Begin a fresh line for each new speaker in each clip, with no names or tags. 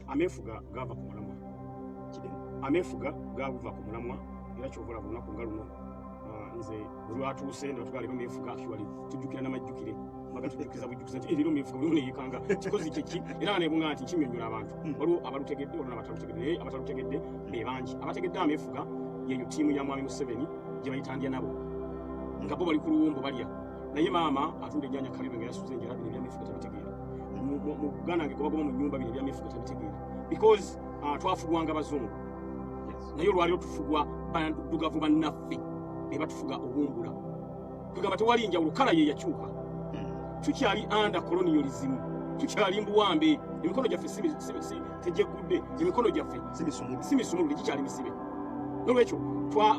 amefuga gava ku mulamwa amefuga gavuva ku mulamwa era kyovola ku lunaku nga luno nze olwatuuse ne batugala mefuga actually tujjukira n'amajjukire magatujjukiza bujjukiza nti eriro mefuga buli yekanga kikozi kyeki era nebunga nti kinyonyola abantu waliwo abalutegedde waliwo n'abatalutegedde naye abatalutegedde be bangi abategedde amefuga yeyo ttiimu ya mwami Museveni gye bayitandya nabo nga bo bali ku luwombo balya naye maama atunda ejjanja kalibe nga yasuze enjala bino ebyamefuga tabitegeera mu Buganda nge gobagoma mu nnyumba bino ebyamefuga tabitegeera because twafugwanga bazungu naye olwaliro tufugwa baddugavu bannaffe ne batufuga obumbula tugamba tewali njawulo kala ye yakyuka tukyali under colonialism tukyali mbuwambe emikono gyaffe tegyegudde emikono gyaffe si misumulule gikyali misibe nolwekyo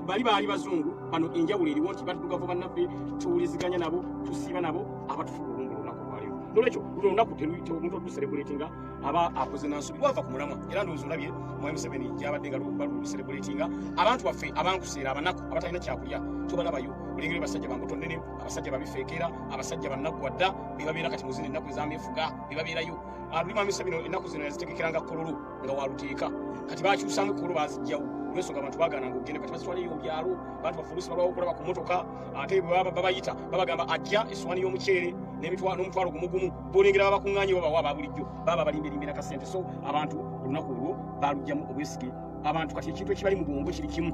bali baali bazungu bano enjawulo eriwo nti batudugavu bannaffe tuwuliziganya nabo tusiiba nabo abatufuga obumbula olunaku olwaliro nolwekyo luno olunaku omuntu olucelebratinga aba akoze nansubi lwava ku mulamwa era ndowooza olabye mwami Museveni gyabadde nga balucelebratinga abantu baffe abankuseera abanaku abatalina kyakulya tobalabayo olengere basajja bambotondene abasajja babifeekera abasajja bannaggwadda bebabeera kati muzina ennaku ezamefuga bebabeerayo luli mwami Museveni ennaku zino yazitegekeranga kololo nga waluteeka kati bakyusamu kololo bazijjawo olwensonga abantu baagaananga ogende kati bazitwaleyo obyalo bantu bafulusi balwawo okulaba ku motoka ate babayita babagamba ajja essowaani y'omuceere n'omutwalo gumugumu bolengera babakuŋŋaanye babawa ababulijjo baba balimberimbe nakasente so abantu olunaku olwo balugjamu obwesige abantu kati ekintu ekibali mu bwongo kiri kimu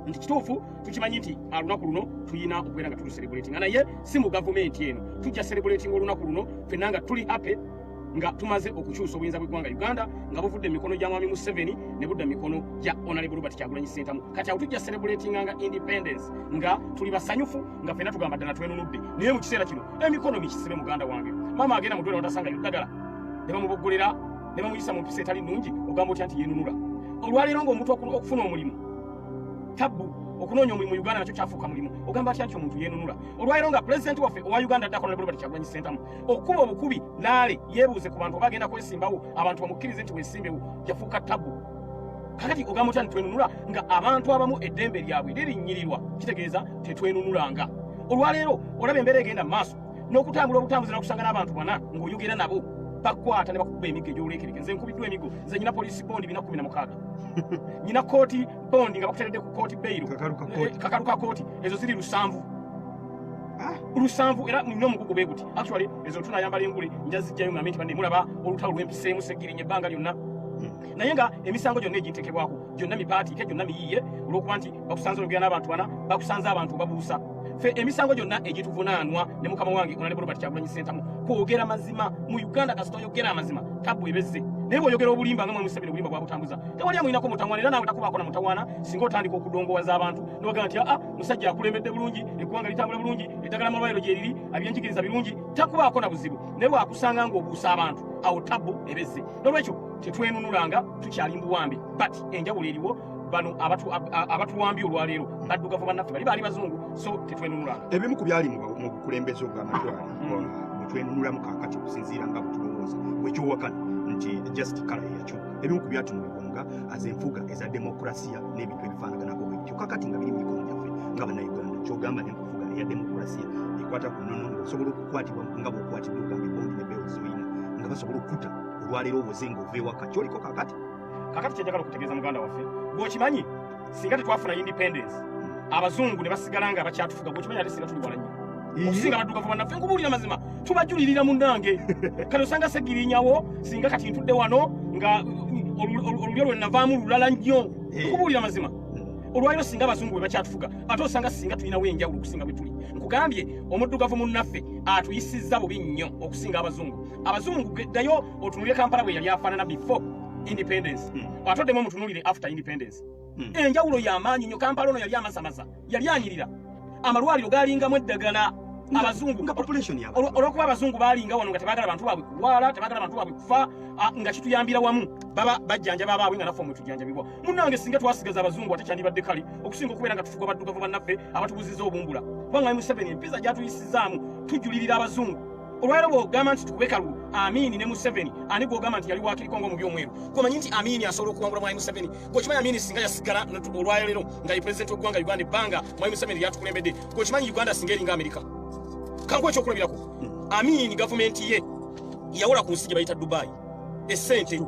nti kituufu tukimanyi nti olunaku luno tuyina okubeera nga tuluselebratinga naye si mu gavumenti eno tujja celebratinga olunaku luno ffenna nga tuli happy nga tumaze okukyusa obuyinza bw'eggwanga Uganda nga buvudde mu mikono gya mwami Museveni ne budda mu mikono gya Honorable Robert Kyagulanyi Ssentamu kati awo tujja celebratinga nga independence nga tuli basanyufu nga ffenna tugamba ddala twenunudde naye mu kiseera kino emikono mikisibe muganda wange maama agenda mu ddwaliro notasangayo ddagala ne bamuboggolera ne bamuyisa mu mpisa etali nnungi ogamba otya nti yenunula olwaleero ng'omuntu okufuna omulimu tabbu okunoonya omulimu Uganda nakyo kyafuuka mulimu ogamba atya nti omuntu yenunula olwaleero nga pulezidenti waffe owa Uganda addako Honorable Robert Kyagulanyi Ssentamu okuba obukubi laale yeebuuze ku bantu oba agenda kwesimbawo abantu bamukkirize nti weesimbewo yafuuka tabbu kakati ogamba otya nti twenunula nga abantu abamu eddembe lyabwe lirinnyirirwa kitegeeza tetwenunulanga olwaleero olaba embeera egenda mu maaso n'okutambula obutambuzi nakusanga n'abantu bana ng'oyogera nabo bakwata ne bakuba emiggo egy'obuleekereke nze nkubiddwa emiggo nze nyina polisi bondi 16 nyina kooti bondi nga bakuteredde ku kooti beyiro kakaluka kooti ezo ziri 7 7 era nina omugugu bwe guti actually ezo tunayambala engule njazijjayo ngambe nti bande mulaba olutalo lw'empiseemu segirinya ebbanga lyonna naye nga emisango gyonna egintekebwako gyonna mipaatiike gyonna miyiye olw'okuba nti bakusanze ologera n'abantu bana bakusanze abantu babuusa fe emisango gyonna egituvunaanwa ne mukama wange Honorable Robert Kyagulanyi Ssentamu kwogera mazima mu Uganda kasita oyogera amazima tabbu ebezze naye bw'oyogera obulimba nga mwami Museveni obulimba bwabutambuza tewali amuyinako mutawaana era naawe takubaako na mutawaana singa otandika okudongowaza abantu ne bagamba nti musajja akulembedde bulungi eggwanga litambula bulungi eddagala mu malwaliro gye liri abyenjigiriza birungi takubaako na buzibu naye bwakusanga ng'obuusa abantu awo tabbu ebezze n'olwekyo tetwenunulanga tukyali mbuwambi but enjawulo eriwo bano abatuwambye olwaleero baddugavu bannaffe bali baali bazungu so tetwenunulanga
ebimu ku byali mu bukulembeze obw'amatwale bwetwenunulamu kaakati okusinziira nga butulowooza bwekyowakana nti just kala yeyakyuka ebimu ku byatunulibwanga azenfuga eza demokurasiya n'ebintu ebifaanaganako bwebityo kakati nga biri mu mikono gyaffe nga bannayuganda kyogamba nenkufuga eya demokurasiya ekwata ku nnono ng'osobola okukwatibwa nga bw'okwatibwa ogamba ebondi nebeewo zoyina nga basobola okukuta olwaleero owoze ng'ova ewaka kyoliko kakati
kyenjagala okutegeeza muganda waffe bw'okimanyi singa tetwafuna independence abazungu ne basigala nga bakyatufuga bw'okimanyi ate singa tuli wala nnyo okusinga baddugavu bannaffe nkubuulira mazima tubajulirira munnange kati osanga segirinyawo singa kati ntudde wano nga olulyo lwe navaamu lulala nnyo nkubuulira mazima olwaliro singa abazungu bwe bakyatufuga ate osanga singa tulinawo enjawulo okusinga bwe tuli nkugambye omuddugavu munnaffe atuyisizza bubi nnyo okusinga abazungu ddayo otunulire Kampala bwe yali afaanana before independence atoddemu omutunulire after independence enjawulo y'amaanyi nnyo Kampala ono yali amasamasa yali anyirira amalwaliro galingamu eddagala abazungu
nga population yabo
olwokuba abazungu balinga wano nga tebagala abantu baabwe kulwala tebagala abantu baabwe kufa nga kituyambira wamu baba bajjanja baabwe nga naffe omwe tujjanjabibwa munnange singa twasigaza abazungu ate kyandibadde kale okusinga okubeera nga tufuga baddugavu bannaffe abatubuziza obumbula kubanga Museveni empiza gyatuyisizaamu tujulirira abazungu olwaleero bw'ogamba nti tukube kalulu Amini ne Museveni ani gw'ogamba nti yali waakirikongo mu by'omweru gomanyi nti Amini asobola okuwangula mwami Museveni gwokimanyi Amini singa yasigala olwaleero nga ye pulezidenti w'eggwanga Uganda ebbanga mwami Museveni lyatukulembedde gwokimanyi Uganda singa eringa Amerika kankuwa ekyokulabirako Amini gavumenti ye yawola ku nsi gye bayita Dubai essente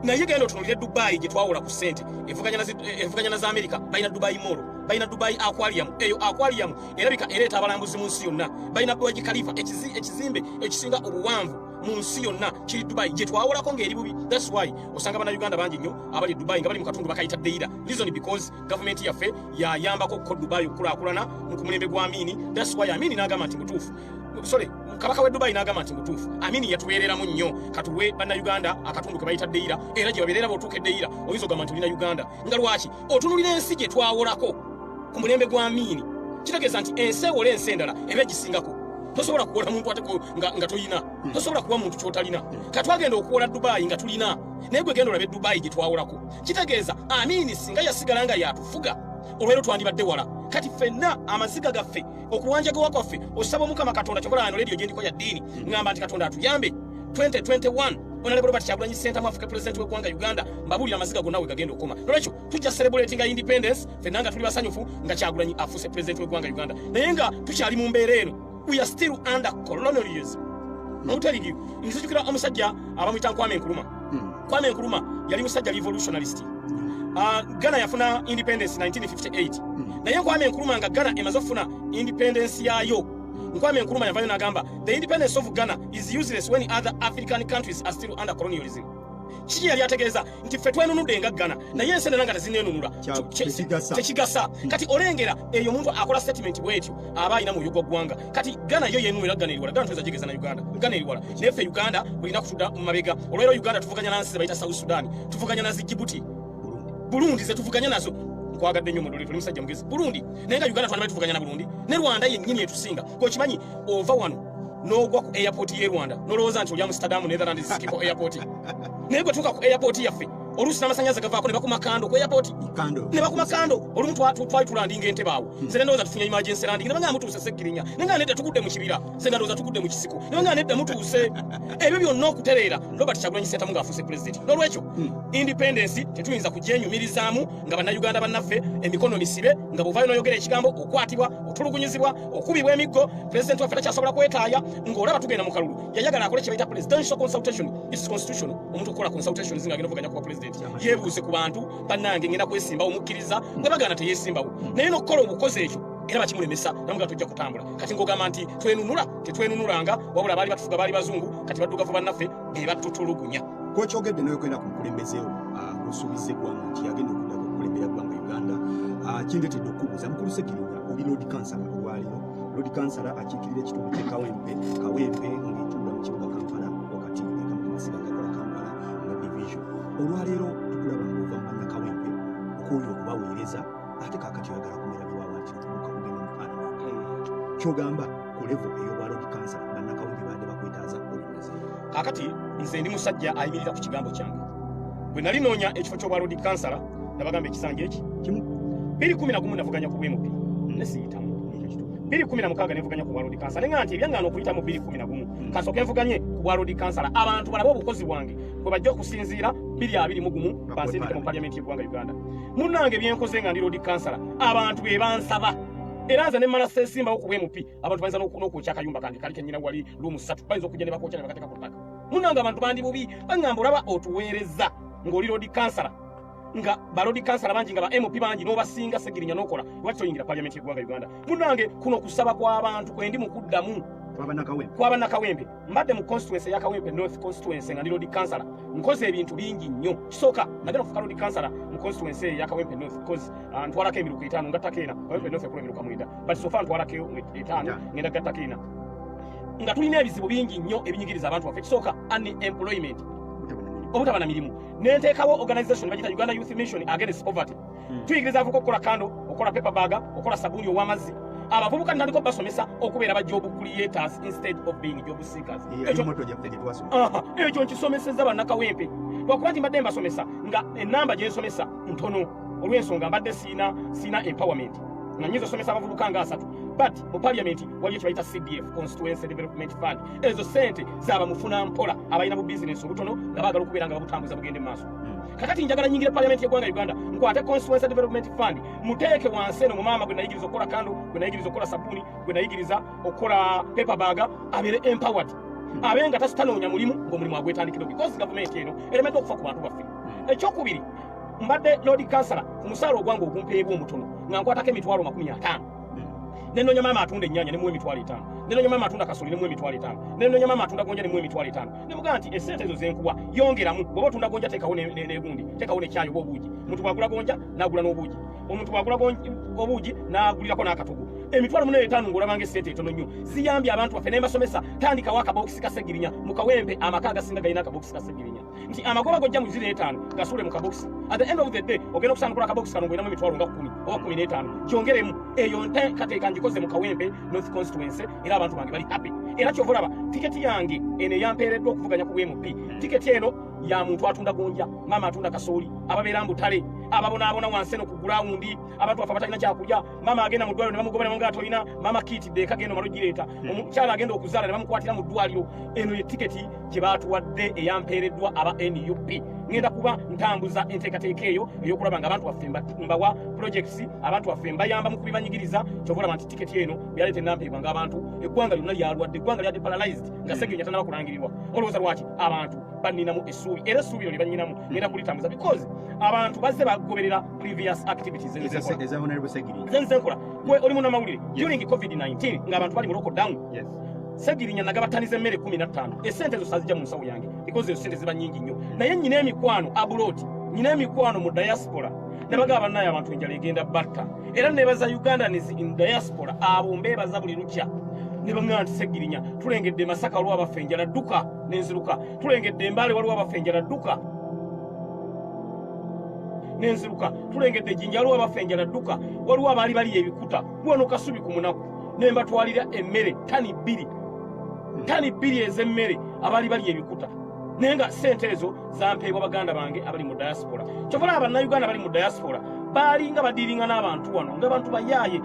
naye genda otunuulire Dubai gye twawula ku ssente evuganya na za America balina Dubai Mall balina Dubai Aquarium eyo Aquarium erabika ereeta abalambuzi mu nsi yonna balina Burj Khalifa ekizimbe ekisinga obuwanvu mu nsi yonna kiri Dubai gye twawulako ng'eri bubi. That's why osanga bannayuganda bangi nnyo abali Dubai nga bali mu katundu bakayita Deira. Reason because government yaffe yayambako ko Dubai okulaakulana ku mulembe gwa Amini. That's why Amini n'agamba nti mutuufu sorry kabaka we Dubai n'agamba nti mutuufu Amini yatubeereramu nnyo katuwe bannayuganda akatundu ke bayita Deira era gye babeerera b'otuuka Deira oyinza ogamba nti olina Uganda nga lwaki otunulira ensi gye twawulako ku mulembe gwa Amini kitegeeza nti ensi ewola ensi endala eba gisingako. Tosobola kuwola muntu ateko nga toyina tosobola kuba muntu kyotalina katwagenda okuwola Dubai nga tulina naye gwe genda olabe Dubai gye twawulako kitegeeza Amini singa yasigala nga yatufuga olwero twandibadde wala kati ffenna amaziga gaffe okuwanjagawa kwaffe osaba Mukama Katonda kyokola ano leediyo gye ndiko ya ddiini ngamba nti Katonda atuyambe 2021 Honorable Robert Kyagulanyi Ssentamu Africa President w'eggwanga Uganda mbabulira amaziga gonna we gagenda okoma nolwekyo tujja celebratinga independence ffenna nga tuli basanyufu nga Kyagulanyi afuuse President w'eggwanga Uganda naye nga tukyali mu mbeera eno we are still under colonialism. I'm telling you, nzijukira omusajja abamuyita Kwame Nkrumah. Kwame Nkrumah yali musajja revolutionalist. Ghana yafuna independence 1958. Naye Kwame Nkrumah nga Ghana emaze okufuna independence yayo. Kwame Nkrumah yavayo n'agamba the independence of Ghana is useless when other African countries are still under colonialism. Kiki yali ategeeza nti ffe twenunudde nga Ghana naye ensi endala nga tezinenunula tekigasa kati olengera eyo omuntu akola statement bwetyo aba alina muyo gw'eggwanga kati Ghana yo yenunula Ghana eriwala Ghana tuweza jegeza na Uganda Ghana eriwala naye ffe Uganda bulina kutudda mu mabega olwero Uganda tuvuganya na nsi ze bayita South Sudan tuvuganya na Djibouti Burundi ze tuvuganya nazo nkwagadde nnyo mundoli tuli musajja mugezi Burundi naye nga Uganda twanaba tuvuganya na Burundi ne Rwanda yennyini etusinga kokimanyi ova wano n'ogwa ku airport y'e Rwanda n'olowooza nti oli Amsterdam Netherlands Schiphol airport naye gwe tuuka ku airport yaffe oluusi n'amasannyalaze gavaako ne bakuma kando ku airport ne bakuma kando olumu twali tulandinga entebe awo nze ne ndowooza tufunye emergency landing ne bangamba mutuuse Seggirinya ne nga nedda tugudde mu kibira nze nga ndowooza tugudde mu kisiko ne bangamba nedda mutuuse ebyo byonna okutereera Robert Kyagulanyi Ssentamu ng'afuuse president n'olwekyo independence tetuyinza kugyenyumirizaamu nga bannayuganda bannaffe emikono misibe nga bw'ovaayo n'oyogera ekigambo okwatibwa otulugunyizibwa okubibwa emiggo president waffe takyasobola kwetaaya ng'olaba tugenda mu kalulu yayagala akole kye bayita presidential consultation its constitutional omuntu okukola consultations nga agenda okuvuganya kuba president yeebuuze ku bantu bannange ngenda kwesimbawo mukkiriza bwe bagana teyeesimbawo naye n'okukola obukozi ekyo era bakimulemesa namuga tujja kutambula kati ng'ogamba nti twenunula tetwenunulanga wabula baali batufuga baali bazungu kati baddugavu bannaffe be batutulugunya
kokyogedde nayokwenda ku mukulembezeewo osuubiza eggwanga nti yagenda okudda okukulembera eggwanga Uganda kindeetedde okubuuza mukulu Seggirinya oli Lord Kansala olwaliro Lord Kansala akiikirira ekitundu kye Kawempe ng'etuula mu kibuga Kampala wakati ekamasiga gakola Kampala nga division olwaleero tukulaba ng'ova mu bannakawempe okwoyo okubaweereza ate kaakati oyagala kumera biwaaba nti tubuka kugenda mu Parliament kyogamba ku level ey'obwa Lord Kansala bannakawempe baadde bakwetaaza olimeze
kaakati nze ndi musajja ayimirira ku kigambo kyange bwe nali noonya ekifo ky'obwa Lord Kansala nabagamba ekisanja eki
kimu
2011 navuganya ku BMP nesiyitamu 2016 nevuganya ku bwa Lord Kansala nga nti ebyangaana okuyita mu 2011 kasooke nvuganye ku bwa Lord Kansala abantu balabe obukozi bwange bwe bajja okusinziira 2021 bansindike mu Parliament y'eggwanga Uganda munnange byenkoze nga ndi Lord Kansala abantu be bansaba era nze ne mmala seesimbawo ku BMP abantu bayinza n'okwokya akayumba kange kali kennyina wali luumu 3 bayinza okujja ne bakwokya ne bakateeka ku ttaka munnange abantu bandi bubi baŋŋamba olaba otuweereza ng'oli Lord Kansala nga balodi kansala bangi nga ba MP bangi n'obasinga Seggirinya n'okola lwaki toyingira Parliament y'eggwanga Uganda munnange kuno kusaba kw'abantu kwendi mu kuddamu kw'abannakawempe mbadde mu constituency ya Kawempe North constituency nga ndi Lord Kansala nkoze ebintu bingi nnyo kisooka nagenda okufuka Lord Kansala mu constituency ya Kawempe North cause ntwalako emiruka 5 ngattako ena Kawempe North ekola emiruka 9 but so far ntwalako 5 ngenda gattako ena nga tulina ebizibu bingi nnyo ebinyigiriza abantu baffe kisooka unemployment obutaba na mirimu nenteekawo organisation bagita Uganda Youth Mission Against Poverty tuyigiriza avuka okukola kando okola paper bag okola sabuni ow'amazzi abavubuka ntandika basomesa okubeera ba job creators instead of being job seekers ekyo nkisomesezza bannakawempe lwakuba nti mbadde mbasomesa nga enamba gye nsomesa ntono olw'ensonga mbadde siina empowerment nga nyiza osomesa abavubuka nga 3 but mu Parliament waliyo kye bayita CDF Constituency Development Fund ezo sente zaaba mufuna mpola abalina bu business obutono nga baagala okubeera nga babutambuza bugende mu maaso kakati njagala nyingire Parliament y'eggwanga Uganda nkwate Constituency Development Fund muteeke wansi eno mu maama gwe nayigiriza okukola kando gwe nayigiriza okukola sabuni gwe nayigiriza okukola paper bag abeere empowered abenga tasitanoonya mulimu ng'omulimu agwetandikiro because gavumenti eno eremedde okufa ku bantu baffe. Ekyokubiri mbadde Lord Councillor ku musaala ogwange ogumpeebwa omutono nga nkwatako emitwalo 50. Nenoonya maama atunda ennyaanya ne muwe emitwalo 5. Nenoonya maama atunda kasooli ne muwe emitwalo 5. Nenoonya maama atunda gonja ne muwe emitwalo 5. Ne mugamba nti essente ezo zenkuwa yongeramu bw'oba otunda gonja teekawo n'egundi teekawo n'ekyayi oba obuugi. Omuntu bw'agula gonja n'agula n'obuugi. Omuntu bw'agula obuugi n'agulirako n'akatogo. Emitwalo 5 ng'olabanga essente etono nnyo ziyambye abantu baffe n'embasomesa tandikawo akabokisi ka Ssegirinya mu Kawempe amaka agasinga galina akabokisi ka Ssegirinya nti amagoba gojja mu 5 gasule mu kabokisi at the end of the day ogenda okusandukula akabokisi kano ng'olinamu emitwalo nga 10 oba 15 kyongeremu eyo nteekateeka ngikoze mu Kawempe North Constituency era abantu bange bali happy era kyova olaba tiketi yange eno eyampeereddwa okuvuganya ku MP tiketi eno ya muntu atunda gonja maama atunda kasooli ababeera mbutale ababonaabona wansi eno ku gulawundi abantu baffe abatalina kyakulya maama agenda mu ddwaliro ne bamugoba ne bamugamba tolina maama kiitidde eka genda omala ogireeta omukyala agenda okuzaala ne bamukwatira mu ddwaliro eno ye tiketi gye baatuwadde eyampeereddwa aba NUP ngenda kuba ntambuza enteekateeka eyo ey'okulaba nga abantu baffe mbawa projects abantu baffe mbayamba mu kubibanyigiriza kyova olaba nti tiketi eno byaleeta enampeebwa ng'abantu eggwanga lyonna lyalwadde eggwanga lyadde paralyzed nga Ssegirinya tannaba kulangirirwa olowooza lwaki abantu baninamu essuubi era essuubi lyo banyinamu ngenda kulitambuza because abantu bazze bagoberera previous activities zenzenkola gwe oli munnamawulire during COVID-19 ng'abantu bali mu lockdown Ssegirinya nagabataniza emmere 15 essente zo sazijja mu nsawo yange because ezo sente ziba nnyingi nnyo naye nnyina emikwano abroad nnyina emikwano mu diaspora ne bagaba bannaye abantu enjala egenda batta era nebaza Ugandans in diaspora abo mbeebaza buli lukya ne bangamba nti Ssegirinya tulengedde Masaka waliwo abaffe enjala dduka n'enziruka tulengedde Mbale waliwo abaffe enjala dduka n'enziruka tulengedde Jinja waliwo abaffe enjala dduka waliwo abaali bali ebikuta wano Kasubi ku munaku ne mbatwalira emmere tani 2 ez'emmere abaali bali ebikuta naye nga ssente ezo zampeebwa baganda bange abali mu diaspora kyova olaba bannayuganda bali mu diaspora baalinga badiiringa n'abantu wano ng'abantu bayaaye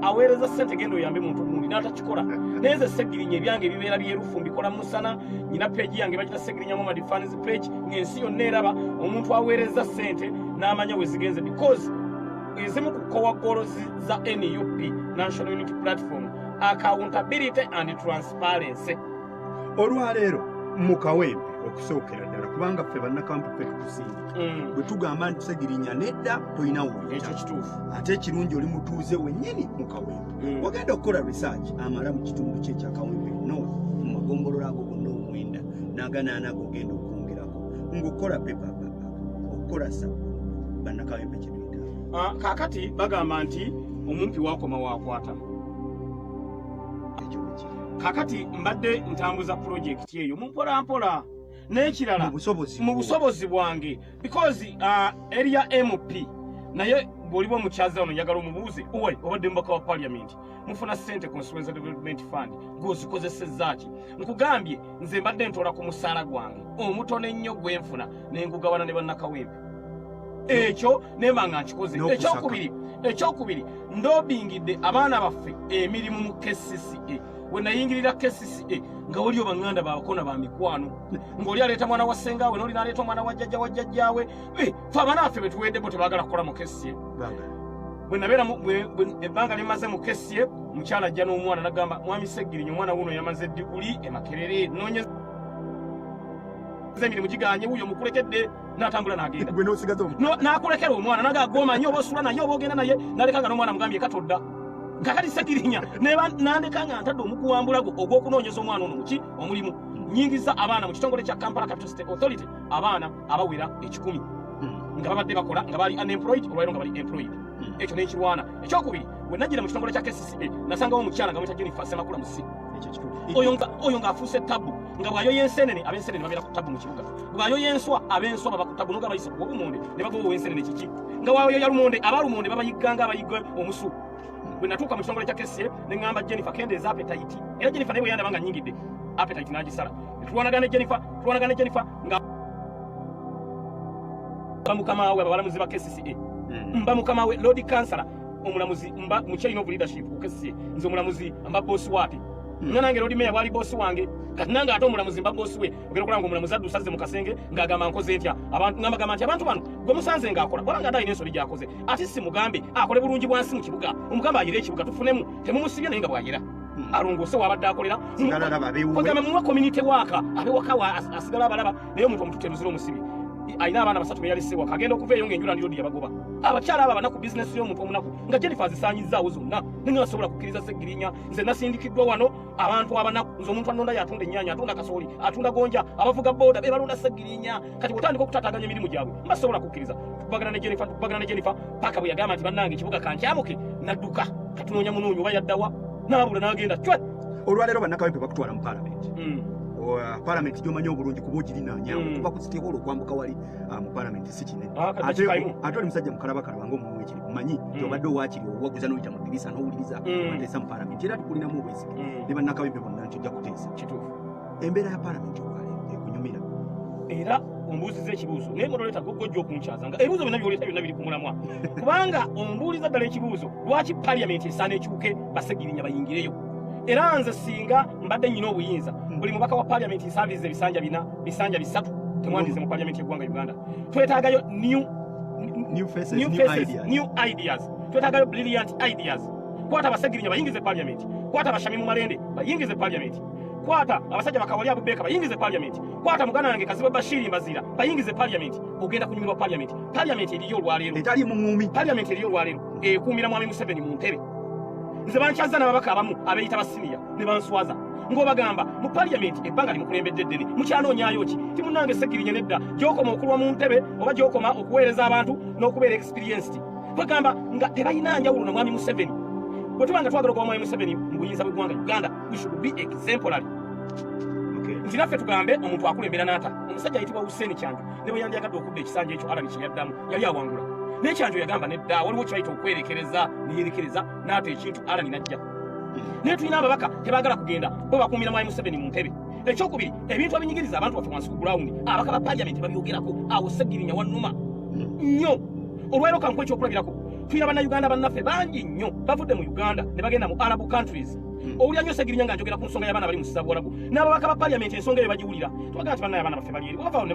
aweereza ssente genda oyambe muntu gundi n'atakikola naye nze Ssegirinya ebyange ebibeera byerufu mbikola musana nyina peegi yange bagita Ssegirinya Momad Fans page ng'ensi yonna eraba omuntu aweereza ssente n'amanya we zigenze because ezimu ku kowagolo za NUP National Unity Platform accountability and transparency
olwaleero mu Kawempe okusookera ddala kubanga ffe bannakawempe ffe tukusinga bwe tugamba nti Ssegirinya nedda tolina wuyita
ekyo kituufu
ate ekirungi oli mutuuze wennyini mu Kawempe wagenda okukola research amala mu kitundu kye ekya Kawempe north mu magombolola ago gonna 9 n'aganaana ago ogenda okwongerako ng'okola paper okukola sabbu bannakawempe kye tuyita
kaakati bagamba nti omumpi waakoma waakwata kakati mbadde ntambuza project eyo mumpolampola n'ekirala mu busobozi bwange because area MP naye bw'oliba omukyaza ono njagala omubuuze owe obadde mubaka wa parliament mufuna ssente constituency development fund ng'ozikozesezzaaki nkugambye nze mbadde ntola ku musaala gwange omutono ennyo gwe nfuna ne ngugawana ne bannakawempe ekyo nemba nga nkikoze ekyokubiri ndoobingidde abaana baffe emirimu mu KCCA we nayingirira KCCA nga waliyo banganda baakona ba mikwano ng'oli aleeta mwana wa ssengawe n'oli n'aleeta omwana wa jjajja wa jjajjaawe fe abaana baffe betuweddeko tebaagala kukola mu KCCA bwe nabeera ebbanga limaze mu KCCA mukyala ajja n'omwana n'agamba mwami Ssegirinya omwana wuno yamaze diguli e Makerere noonyeza emirimu giganye wuyo mukulekedde n'atambula n'agenda n'akulekera omwana n'agagoma nnyo oba osula naye oba ogenda naye n'alekanga n'omwana mugambye katodda kakati Ssegirinya n'andeka nga ntadde omukuwambulago ogw'okunoonyeza omwana ono muki omulimu nnyingiza abaana mu kitongole kya Kampala Capital State Authority abaana abawera 1,000 nga babadde bakola nga bali unemployed olwaliro nga bali employed ekyo n'ekirwana ekyokubiri bwe najjira mu kitongole kya KCCA nasangawo omukyala nga mwita Jennifer Semakula Musi oyo ng'afuuse tabu nga bw'ayoya ensenene ab'ensenene babeera ku tabu mu kibuga bw'ayoya enswa ab'enswa baba ku tabu n'oga bayisa ku obumonde ne bagoba ow'ensenene kiki nga bw'ayoya lumonde abalumonde babayigganga abayigga omusu bwe natuuka mu kitongole kya KCCA ne ŋŋamba Jennifer kendeeza appetite era Jennifer naye bwe yandaba nga nnyingidde appetite n'agisala tulwanagana ne Jennifer nga mukama we abalamuzi ba KCCA mba mukama we Lord Councillor omulamuzi mba mu chain of leadership ku KCCA nze omulamuzi mba boss wapi nange Lord Mayor wali boss wange kati nange ate omulamuzi mba boss we ogera okulanga omulamuzi addusaze mu kasenge ng'agamba nkoze ntya abantu ng'amagamba nti abantu bano gwe musanze ng'akola wabanga ate alina ensoli gy'akoze ate si mugambe akole bulungi bwansi mu kibuga omugamba ayire ekibuga tufunemu temumusibye naye nga bw'ayira alongose wabadde akolera kugamba muwa community waka abewaka asigala abalaba naye omuntu omututeruzira omusibi ayina abaana basatu beyalise waka agenda okuva eyo ng'enjula ndiyo yabagoba abakyala abo abanaku bizinesi y'omuntu omunaku nga Jennifer zisaanyizaawo zonna ninga asobola kukkiriza Seggirinya nze nasindikiddwa wano abantu abanaku nze omuntu anonda yatunda ennyaanya atunda kasooli atunda gonja abavuga booda be balonda Seggirinya kati bw'otandika okutaataaganya emirimu gyabwe mbasobola kukkiriza tukubagana ne Jennifer paka bwe yagamba nti bannange ekibuga kankyamuke nadduka katunoonya munoonyi oba yaddawa n'abula n'agenda cwe
olwaleero bannakawempe bakutwala mu paalamenti paalamenti gy'omanyi obulungi kuba ogirinaanya kuba kusitiholo okwambuka wali mu paalamenti si kinene ate oli musajja mukalabakalaba ng'omulimu ekiri kumanyi gy'obadde owaakiri owaguza n'oyita mu ddirisa n'owuliriza bateesa mu paalamenti era tukulinamu obwesige ne bannakawempe bonna nti ojja kuteesa
kituufu
embeera ya paalamenti olwaleero ekunyumira
era ombuuziza ekibuuzo naye modoleta gojja okunkyaza nga ebibuuzo byonna byoleta byonna biri ku mulamwa kubanga ombuuliza ddala ekibuuzo lwaki paalamenti esaana ekyuke Baseggirinya bayingireyo era nze singa mbadde nnyina obuyinza buli mubaka wa paalamenti nsaavize bisanja bisatu temwandize mu paalamenti y'eggwanga Uganda twetaagayo new ideas twetaagayo brilliant ideas kwata Baseggirinya bayingize paalamenti kwata Bashami mu Malende bayingize paalamenti kwata abasajja bakawali Abubeka bayingize paalamenti kwata mugana wange Kaziba Bashiri Mbazira bayingize paalamenti ogenda kunyumirwa paalamenti eriyo olwaleero
etali muŋŋumi
paalamenti eriyo olwaleero ekuumira Mwami Museveni mu ntebe nze bankyaza n'ababaka abamu abeyita basiniya ne banswaza ng'obagamba mu paalamenti ebbanga limukulembedde eddene mukyanoonyaayo ki timunnange Seggirinya nedda gy'okoma okulwa mu ntebe oba gy'okoma okuweereza abantu n'okubeera experienced kwegamba nga tebalina njawulo na Mwami Museveni bwe tuba nga twagala okuba Mwami Museveni mu buyinza bw'eggwanga Uganda we should be exemplary nti naffe tugambe omuntu akulembera n'ata omusajja ayitibwa Hussein Kyanjo ne bwe yandiyagadde okudda ekisanja ekyo Alani kye yaddamu yali awangula naye Kyanjo yagamba nedda waliwo kyayita okwerekereza neyerekereza n'ata ekintu Alani n'ajja naye tulina ababaka tebaagala kugenda bo bakuumira Mwami Museveni mu ntebe ekyokubiri ebintu ebinyigiriza abantu baffe wansi ku gulawundi ababaka ba paalamenti babyogerako awo Seggirinya wannuma nnyo olwaleero kanku ekyokulabirako tulina bannayuganda bannaffe bangi nnyo bavudde mu Uganda ne bagenda mu Arab countries owulira nnyo Seggirinya nga njogera ku nsonga y'abaana bali mu Ssabwarabu n'ababaka ba paalamenti ensonga eyo bagiwulira tubagaa nti bannaye abaana baffe bali eri bavaawo ne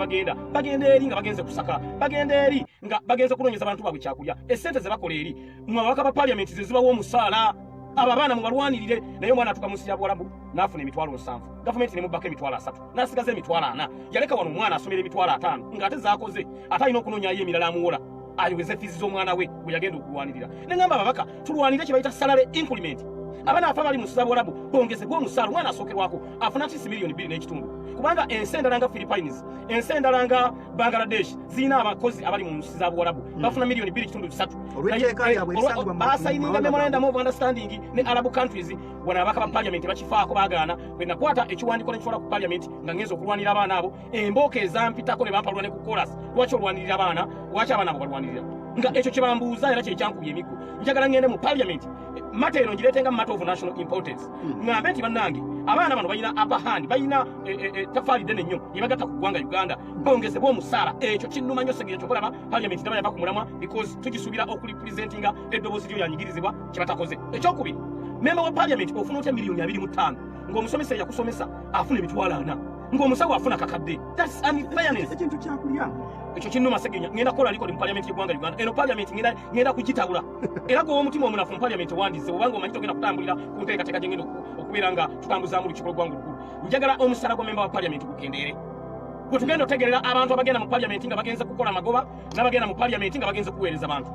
bagenda eri nga bagenze kusaka bagenda eri nga bagenze kunoonyeza abantu baabwe kyakulya essente ze bakola eri mwe ababaka ba paalamenti ze zibawa omusaala abo abaana mubalwanirire naye omwana atuka mu nsi ya Bwarabu n'afuna emitwalo 7 gavumenti nemubbako emitwalo 3 n'asigaza emitwalo 4 yaleka wano omwana asomera emitwalo 5 ng'ate zaakoze ate alina okunoonyayo emirala amuwola ayoweze fiizi z'omwana we bwe yagenda okulwanirira ne ngamba ababaka tulwanire kye bayita salary increment abaana afa bali mu Ssabwarabu bongezebwa omusaala omwana asookerwako afuna tisi miliyoni 2.5 kubanga ensi endala nga Philippines ensi endala nga Bangladesh zirina abakozi abali mu nsi za Bwarabu bafuna miliyoni 2.3 basayininga memorandum of understanding ne Arab countries wana ababaka ba paalamenti bakifaako baagaana bwe nakwata ekiwandiiko nekitwala ku paalamenti nga ngenza okulwanira abaana abo embooka ezampitako ne bampalula ne ku chorus lwaki olwanirira abaana lwaki abaana abo balwanirira nga ekyo kye bambuuza era kye kyankubye emiggo njagala ngende mu paalamenti mata eno ngireetenga matter of national importance ngambe nti bannange abaana bano balina upper hand balina tafaali ddene nnyo ye bagatta ku ggwanga Uganda bongezebwa omusaala ekyo kinnuma nnyo Seggirinya kyokulaba paalamenti teba yava ku mulamwa because tugisuubira okurepresentinga eddoboozi lyo yanyigirizibwa kye batakoze ekyokubiri memba wa paalamenti ofuna otya miliyoni 25 ng'omusomesa eyakusomesa afuna emitwalo 4 ng'omusawo afuna kakadde that's unfairness
ekintu kyakulya
ekyo kinnuma Seggirinya ngenda kukola likodi mu paalamenti y'eggwanga Uganda eno paalamenti ngenda kugitabula era gwe omutima omunafu mu paalamenti owandize obanga omanyi togenda kutambulira ku nteekateeka gye ngenda okubeera nga tutambuzaamu olukiiko lw'eggwanga olukulu njagala omusaala gwa memba wa paalamenti gukendeere bwe tugenda otegerera abantu abagenda mu paalamenti nga bagenze kukola magoba n'abagenda mu paalamenti nga bagenze kuweereza abantu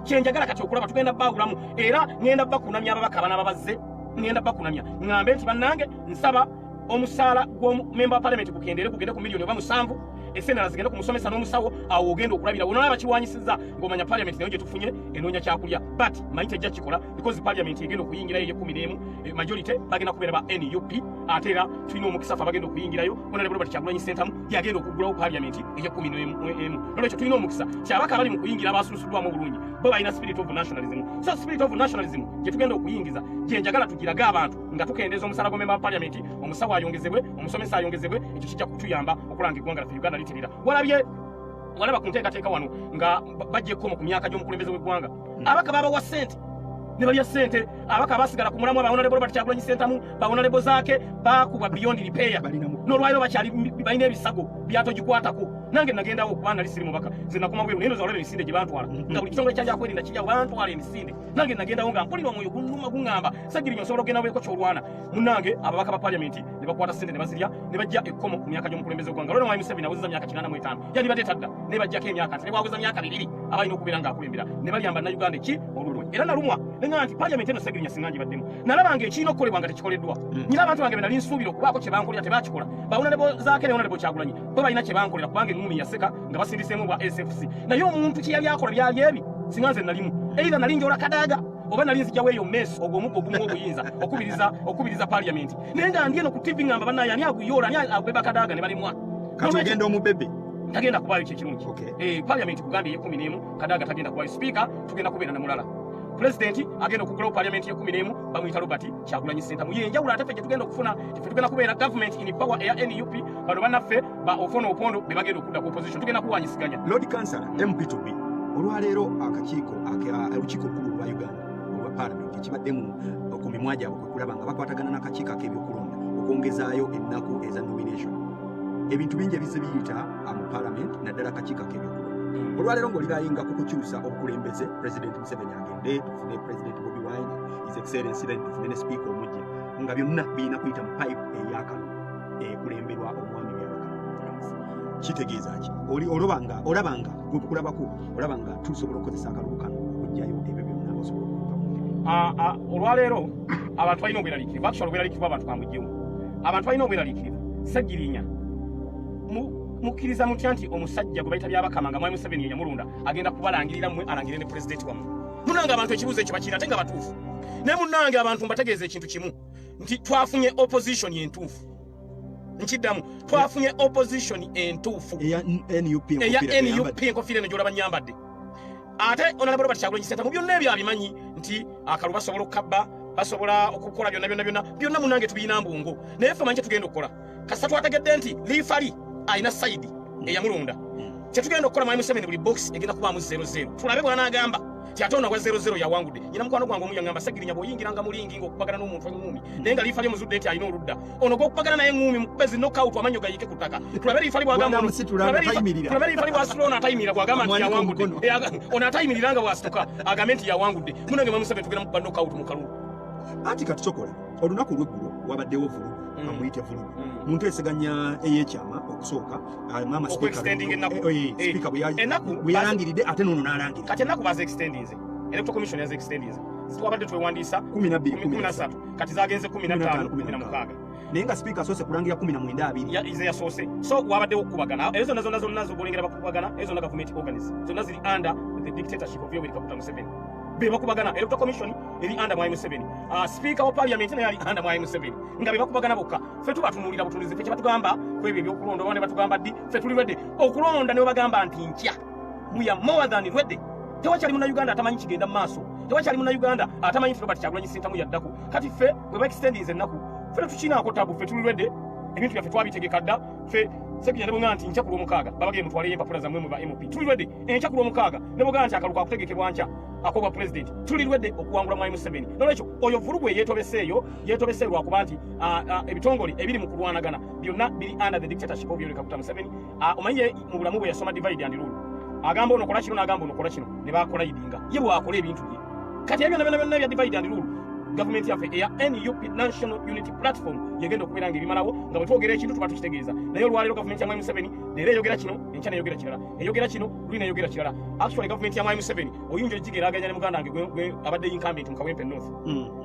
kyenjagala kati okulaba tugenda baawulamu era ngenda bakunamya ababaka abana babazze ngenda bakunamya ngambe nti bannange nsaba omusaala gw'omumemba wa paalamenti gugende ku miliyoni oba 7 essendala zigende ku musomesa n'omusawo awo ogenda okulabira wonolaba kiwanyisizza ng'omanya paalamenti nayo gye tufunye enoonya kyakulya but manyi tejja kikola because paalamenti egenda okuyingirayo ye 11 majority bagenda kubeera ba NUP ate era tulina omukisa fe abagenda okuyingirayo honorable Robert Kyagulanyi Ssentamu yagenda okuggulawo paalamenti eye 11 nolwekyo tulina omukisa kyabaka abali mu kuyingira abasulusuddwamu obulungi bo balina spirit of nationalism so spirit of nationalism gye tugenda okuyingiza gye njagala tugirage abantu nga tukendeeza omusaala gw'omemba wa paalamenti omusawo ayongezebwe omusomesa ayongezebwe ekyo kijja kutuyamba okulanga eggwanga laffe Uganda litirira walaba ku nteekateeka wano nga bajja ekkomo ku myaka gy'omukulembeze w'eggwanga abaka babawa ssente ne balya ssente abaka abasigala ku mulamwa ba honorable Robert Kyagulanyi Ssentamu ba honorable zaake baakubwa beyond repair n'olwaliro bakyali balina ebisago byatogikwatako nange nagendawo okuba nali siri mubaka nze nakoma bweru nendo zalaba emisinde gye bantwala nga buli kitongole kyanja kwerinda kijja bantwala emisinde nange nagendawo nga mpulira omwoyo gunnuma guŋŋamba Ssegirinya osobola okugenda bweko kyolwana munnange ababaka ba paliamenti ne bakwata ssente ne bazirya ne bajja ekkomo ku myaka gy'omukulembeze gwanga olwo Mwai Museveni awezezza myaka 85 yali badde tadda ne bajjako emyaka ne bwaweza myaka 2 abalina okubeera ng'akulembera ne balyamba Nnayuganda eki olulwe era nalumwa ne nga nti paliamenti eno Ssegirinya singa ngibaddemu nalaba nga ekiina okukolebwa nga tekikoleddwa nyina abantu bange be nali nsuubira okubaako kye bankolera tebakikola bawonalebo zaake ne wonalebo Kyagulanyi bo balina kye bankolera kubanga eŋŋumi yaseka nga basindiseemu bwa SFC naye omuntu kye yali akola byali ebi singa nze nalimu either nali njola kadaaga oba nali nzijjawo eyo mmeesi ogw'omuggo ogumu obuyinza okubiriza paliamenti naye nga ndi eno ku TV ngamba bannaye ani aguyoola ani abeba kadaaga ne balimwa
kati ogenda omubebe
tagenda kubaayo kyekirungi paliamenti kugambye ye11 kadaaga tagenda kubaayo sipiika tugenda kubeera ne mulala pulezidenti agenda okuggulawo paliamenti ye11 bamuyita Robert Kyagulanyi Ssentamu yenjawulo ate ffe gye tugenda okufuna ffe tugenda kubeera government in power eya NUP bano bannaffe ba Ofono Opondo be bagenda okudda ku opposition tugenda kuwanyisiganya
Lord Councillor MP2B olwaleero akakiiko olukiiko olukulu lwa Uganda olwa paalamenti ekibaddemu ku mimwa gyabwe kwe kulaba nga bakwatagana n'akakiiko ak'ebyokulonda okwongezaayo ennaku eza nomination ebintu bingi ebizze biyita mu paalamenti naddala akakiiko ak'ebyokulonda olwaleero ng'olirayinga ku kukyusa obukulembeze President Museveni agende tufune President Bobi Wine His Excellency then tufune ne speaker omujja nga byonna birina kuyita mu pipe eyakalo ekulemberwa omwami byabakano kitegeeza ki olabanga gwekulabako olabanga tusobola okukozesa akalulu kano okugjayo ebyo byonna osobola okukamu
olwaleero abantu balina obweraliikirivu actually obweraliikirivu abantu bamugjewo abantu balina obweraliikirivu Ssegirinya mukkiriza mutya nti omusajja gwe bayita byabakama nga Mwai Museveni ye yamulonda agenda kubalangirira mmwe alangirire ne pulezidenti wammwe munange abantu ekibuuzo ekyo bakirina ate nga batuufu naye munange abantu mbategeeza ekintu kimu nti twafunye opposition entuufu nkiddamu twafunye opposition entuufu
eya NUP
enkofiira eno gy'olaba nnyambadde ate Honorable Robert Kyagulanyi Ssentamu byonna ebyo abimanyi nti akalu basobola okukabba basobola okukola byonna munange tubiyina mbungo naye ffe manyi kyetugenda okukola kasita twategedde nti liifali ayina sayidi eyamulonda kyetugenda okukola Mwai Museveni buli box egenda kubaamu 00 tulabe bwana agamba ti ate ono wa 00 yawangudde nyina mukwano gwange omu yangamba Ssegirinya bw'oyingiranga mulingi ng'okubagana n'omuntu eŋŋumi naye nga liifali muzudde nti alina oludda ono gw'okubagana naye eŋŋumi mukubezi knockout amanyo gayiike ku ttaka tulabe liifali bw'agamba tulabe liifali bw'asitula ono atayimirira bw'agamba nti yawangudde ono atayimirira nga bw'asituka agambe nti yawangudde munange Mwai Museveni tugenda mukuba knockout mu kalulu
anti kati tukola olunaku lw'eggulo wabaddewo vulugu bamuyite vulugu muntu eseganya ey'ekyama okusooka mama speaker bwe yalangiridde ate n'ono n'alangirira
kati ennaku baze-extendinze electoral commission yaze-extendinze zitwabadde twewandiisa 13 kati zagenze 15
naye nga speaker asoose kulangira 19
ize yasoose so wabaddewo okubagana ezo zonna z'obolengera bakubagana ezo zonna government organs zonna ziri under the dictatorship of Yoweri Kaguta Museveni be bakubagana electoral commission eri under Mwai Museveni speaker wa parliament naye ali under Mwai Museveni nga be bakubagana bokka ffe tubatunuulira butunuzi ffe kye batugamba kwebyo ebyokulonda oba ne batugamba ddi ffe tuli redde okulonda ne bagamba nti nkya we are more than ready tewakyali munnayuganda atamanyi kigenda mu maaso tewakyali munnayuganda atamanyi nti Robert Kyagulanyi Ssentamu yaddako kati ffe bwe ba-extendinze ennaku ffe tetukinaako tabu ffe tuli redde ebintu byaffe twabitegeka dda ffe Ssegirinya ne bw'oŋŋamba nti nkya ku Lwomukaaga babagee mutwaleyo empapula zammwe mu ba MP tuli redde enkya ku Lwomukaaga ne bw'oŋŋamba nti akaluka akutegekebwa nkya akobwa pulezidenti tuli redde okuwangula Mwai Museveni nolwekyo oyo vulugu eyeetobeseeyo yeetobese lwakuba nti ebitongole ebiri mu kulwanagana byonna biri under the dictatorship of Yoweri Kaguta Museveni omanyi mu bulamu bwe yasoma divide and rule agamba ono kola kino n'agamba ono kola kino ne bakola yidinga ye bwakola ebintu bye kati ebyo byonna bya divide and rule gavumenti yaffe eya NUP National Unity Platform yegenda okubeera nga ebimalawo nga bwe twogera ekintu tuba tukitegeeza naye olwaleero gavumenti ya Mwai Museveni leero eyogera kino enkya neyogera kirala eyogera kino luli neyogera kirala actually gavumenti ya Mwai Museveni oyinza ogigeraganya ne muganda wange gwe abadde incumbent mu Kawempe North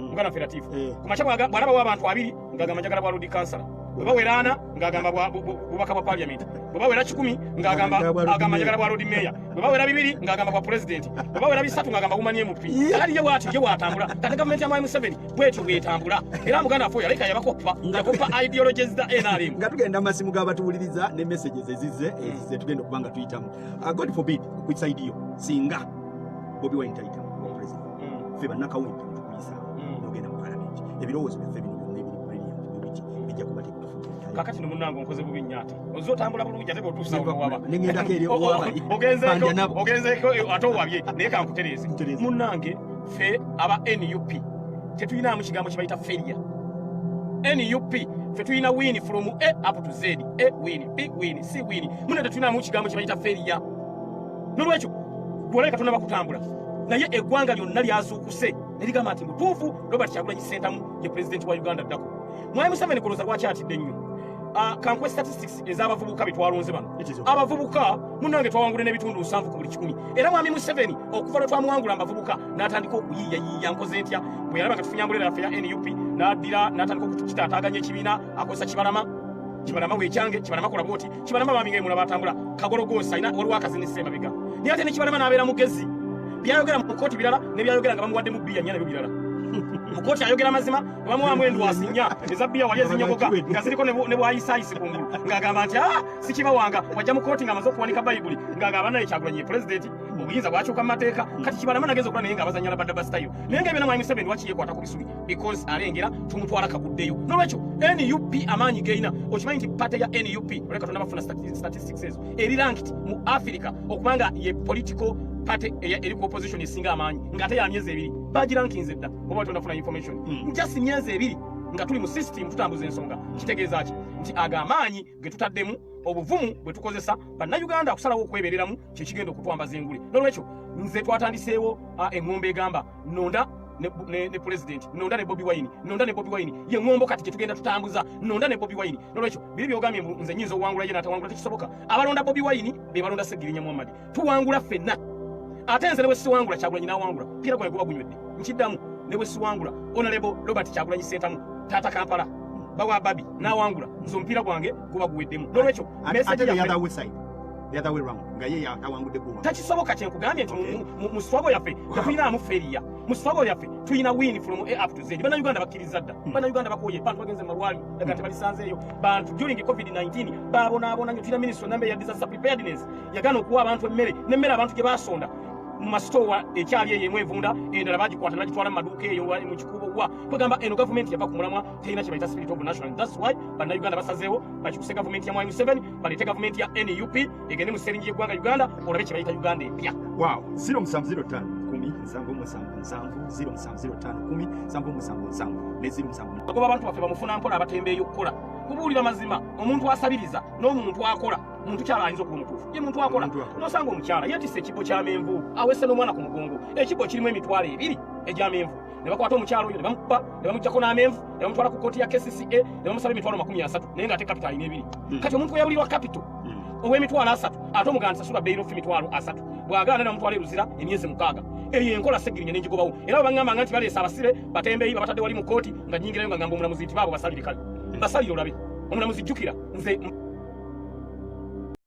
muganda waffe Latifu ku makya bw'alabawo abantu 2 ng'agamba njagala bwa Lord Councillor bwe bawera 4 ng'agamba bubaka bwa parliament bwe bawera 10 ng'agamba njagala bwa Lord Mayor bwe bawera 2 ng'agamba bwa president bwe bawera 3 ng'agamba bumanye MP kati ye bw'atambula kati gavumenti ya Mwai Museveni bwetyo bw'etambula era muganda waffe yaleka yabakoppa ideologies za NRM
nga tugenda amasimu g'abatuwuliriza ne messages ezize tugenda okuba nga tuyitamu God forbid ku side yo singa Bobi Wine tayitamu president ffe bannakawempe tukuyisa n'ogenda mu parliament ebirowoozo byaffe bino byonna ebiri brilliant bijja kuba tekutafuta
kakati nomunange onkoze bubi nnyo ate ozotambula bulungi ate bwotuusa owaba
neŋŋendako eri owabali
ogenzeeko ate owabye naye kankutereeze munnange ffe aba NUP tetuyinaamu kigambo kibayita feria NUP ffe tulina win from A up to Z. A win, B win, C win. Muna tetulinamu kigambo kye bayita failure. Nolwekyo gwoleka katonda bakutambula. Naye eggwanga lyonna lyazuukuse ne ligamba nti mutuufu Robert Kyagulanyi Ssentamu ye pulezidenti wa Uganda ddako. Mwami Museveni kuloza lwaki atidde nnyo. Kankwe statistics ez'abavubuka bitwalonze bano. Abavubuka munnange twawangula n'ebitundu 7 ku buli 100. Era mwami Museveni okuva lwe twamuwangula abavubuka n'atandika okuyiiya nkoze ntya bwe yalaba nga tufunyambulira yaffe ya NUP n'addira n'atandika okukitaataaganya ekibiina akozesa Kibalama w'ekyange Kibalama kola bwoti Kibalama baminga emulaba atambula kagologoosa alina waliwo akazinisa emabega. Naye ate ne Kibalama n'abeera mugezi. Byayogera mu kkooti birala ne byayogera nga bamuwadde mu bbiya nnya nabyo birala. Mukoti ayogera mazima bamuwamu endwasi nnya ezabbiya wali ezinyogoka nga ziriko ne bwayisayisi kungulu ng'agamba nti si kibawanga wajja mukoti ng'amaze okuwanika bayibuli ng'agamba naye Kyagulanyi ye pulezidenti obuyinza bwakyuka mu mateeka kati Kibalama nageza okulaba naye ng'abazannya labadaba style naye ng'ebyo Mwami Museveni lwaki yeekwata ku bisubi because alengera tumutwala kaguddeyo nolwekyo NUP amaanyi geyina okimanyi nti pate ya NUP oleka katonda bafuna statistics ezo eri ranked mu Africa okubanga ye political party eri ku opposition esinga amaanyi ng'ate ya myezi 2 bagirankinze dda oba tunafuna information just myezi 2 nga tuli mu system tutambuza ensonga kitegeeza ki nti agamaanyi ge tutaddemu obuvumu bwe tukozesa bannayuganda okusalawo okwebereramu kye kigenda okutwambaza engule nolwekyo nze twatandiseewo eŋŋombo egamba nonda ne president nonda ne Bobi Wine ye ŋŋombo kati gye tugenda tutambuza nonda ne Bobi Wine nolwekyo biri byogambye nze nyinza okuwangula ye n'atawangula tekisoboka abalonda Bobi Wine be balonda Ssegirinya Muhammad tuwangula ffenna ate nze ne bwe siwangula Kyagulanyi n'awangula mpira gwange guba gunywedde nkiddamu ne bwe siwangula Honorable Robert Kyagulanyi Ssentamu taata Kampala bawa babi n'awangula nze omupiira gwange guba guweddemu nolwekyo
the other way round nga ye yatawangudde guma
takisoboka kyenkugambye nti mu struggle yaffe tetulinamu failure mu struggle yaffe tulina win from A up to Z. Bannayuganda bakkiriza dda bannayuganda bakoye bantu bagenze mu malwaliro daga tebalisanzeeyo bantu during COVID-19 babonaabona tulina ministry nambe ya disaster preparedness yagana okuwa abantu emmere n'emmere abantu gye basonda mu masitowa ekyali eyo emwevunda endala bagikwata bagitwala mu maduuka eyo mu kikubo wa kwegamba eno gavumenti yava ku mulamwa terina kye bayita spirit of national. That's why bannayuganda basazeewo bakikuse gavumenti ya Mwami Museveni baleete gavumenti ya NUP egende mu seringi y'eggwanga Uganda olabe kye bayita Uganda empya.
Wow, 0705 0705 ne 07
bagoba abantu baffe bamufuna mpola abatembeeyo okukola kubuulira mazima omuntu asabiriza n'omuntu akola muntu kyala ayinza okuba omutuufu ye muntu akola nosanga omukyala yeetisse ekibbo ky'amenvu awese n'omwana ku mugongo ekibbo kirimu emitwalo 2 egy'amenvu ne bakwata omukyala oyo ne bamukuba ne bamuggyako n'amenvu ne bamutwala ku kkooti ya KCCA ne bamusaba emitwalo 30 naye ng'ate kapito alina 2 kati omuntu weyabulirwa kapito ow'emitwalo 3 ate omuganda sasula beyiro ffe emitwalo 3 bw'agaana namutwala eruzira emyezi 6 eyo enkola Ssegirinya n'engigobawo era baŋŋamba nti baleese abasire batembeeyi babatadde wali mu kkooti nga nnyingirayo nga ngamba omulamuzi nti baabo basalire kale basalire olabe omulamuzi jjukira nze